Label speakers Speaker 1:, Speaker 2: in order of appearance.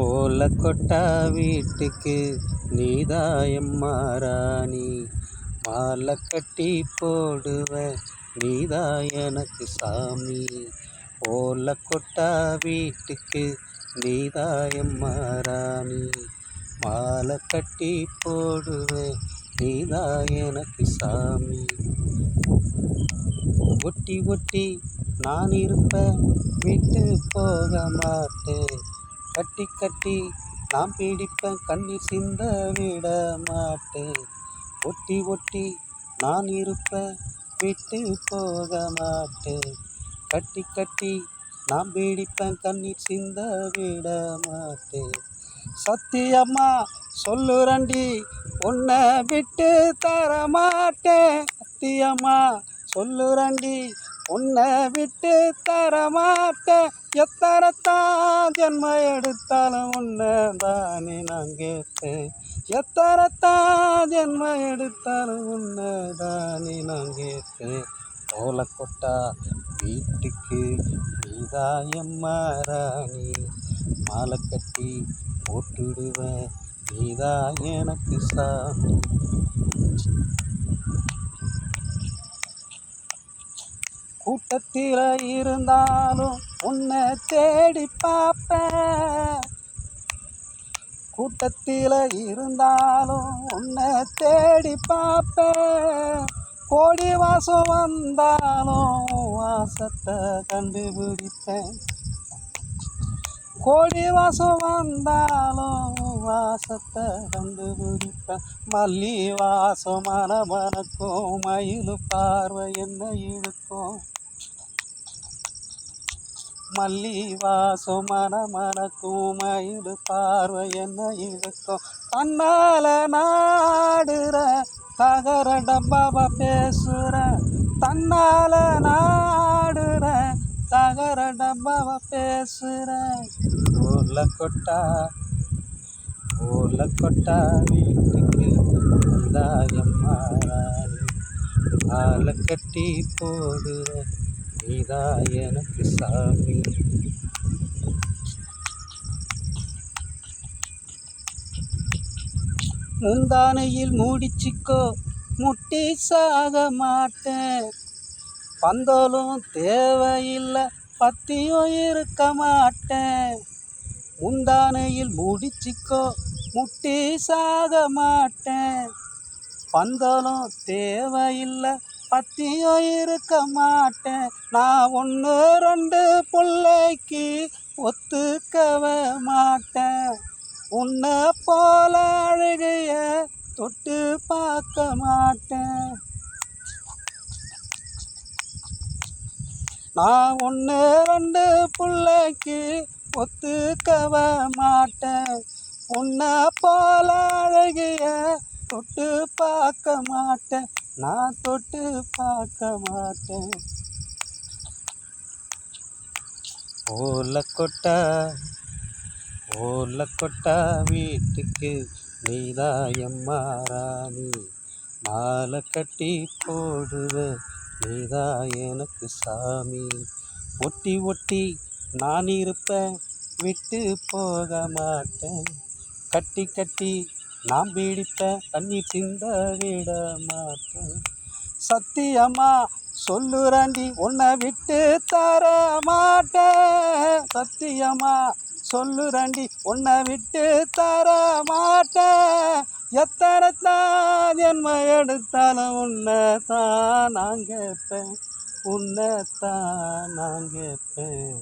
Speaker 1: ஓலை கொட்டா வீட்டுக்கு நீதாயம்மா ராணி, மாலை கட்டி போடுவ நீதா எனக்கு சாமி. ஓலை கொட்டா வீட்டுக்கு நீதாயம்மா ராணி, மாலை கட்டி போடுவ நீதா எனக்கு சாமி. ஒட்டி ஒட்டி நான் இருப்பேன், விட்டு போக மாட்டேன். கட்டி கட்டி நான் பிடிப்பேன், கண்ணீர் சிந்த விட மாட்டேன். ஒட்டி ஒட்டி நான் இருப்பேன், விட்டு போக மாட்டேன். கட்டி கட்டி நான் பிடிப்பேன், கண்ணீர் சிந்த விட மாட்டேன். சத்தியம்மா சொல்லுறண்டி, உன்னை விட்டு தர மாட்டேன். சத்தியம்மா சொல்லுறண்டி, உன்னை விட்டு தர மாட்டேன். எத்தனைத்தான் ஜென்மம் எடுத்தாலும் உன்னை தானே நான் கேட்பேன். எத்தனைத்தான் ஜென்மம் எடுத்தாலும் உன்னை தானே நான் கேட்பேன். ஓலை கொட்டா வீட்டுக்கு நீதாயம்மா ராணி, மாலை கட்டி போட்டுடுவேன் நீதா எனக்கு சாமி. கூட்டத்தில் இருந்தாலும் உன்னை தேடி பார்ப்பேன். கூட்டத்தில் இருந்தாலும் உன்னை தேடி பார்ப்பேன். கோடி வாசம் வந்தாலும் வாசத்தை கண்டுபிடிப்பேன். கோடி வாசம் வந்தாலும் வாசத்தை கண்டுபிடிப்பேன். மல்லி வாசம் மனமனக்கும், மயிலு பார்வை என்ன இழுக்கும். மல்லி வாசம் மனமனக்கும், மயிலு பார்வை என்ன இழுக்கும். தன்னால நாடுற தகர டப்பாவை பேசுற, தன்னால நாடுற தகர டப்பாவை பேசுற. ஓலை கொட்டா ஓலை கொட்டா வீட்டுக்கு நீதாயம்மா ராணி, மாலை கட்டி போடுற நீதா எனக்கு சாமி. முந்தானையில் மூடிச்சிக்கோ, முட்டி சாக மாட்டேன். பந்தலும் தேவையில்லை, பத்தியும் இருக்க மாட்டேன். முந்தானையில் மூடிச்சிக்கோ, முட்டி சாக மாட்டேன். பந்தலும் தேவையில்லை, பத்தியும் இருக்க மாட்டேன். நான் 1 2 பிள்ளைக்கு ஒத்துக்கவே மாட்டேன். உன்னை போல அழகைய தொட்டு பார்க்க மாட்டேன். நான் 1 2 பிள்ளைக்கு ஒத்துக்கவே மாட்டேன். உன்னை போல அழகைய தொட்டு பார்க்க மாட்டேன். நான் தொட்டு பார்க்க மாட்டேன். ஓலை கொட்டா ஓலை கொட்டா வீட்டுக்கு நீதாயம்மா ராணி, மாலை கட்டி போடுவ நீதா எனக்கு சாமி. ஒட்டி ஒட்டி நான் இருப்பேன், விட்டு போக மாட்டேன். கட்டி கட்டி நான் பிடிப்பேன், கண்ணீர் சிந்த விட மாட்டேன். சத்தியம்மா சொல்லுறண்டி, உன்னை விட்டு தர மாட்டேன். சத்தியம்மா சொல்லுறண்டி, உன்னை விட்டு தர மாட்டேன். எத்தனைத்தான் ஜென்மம் எடுத்தாலும் உன்னை தான் நான் கேட்பேன். உன்னை தான் நான் கேட்பேன்.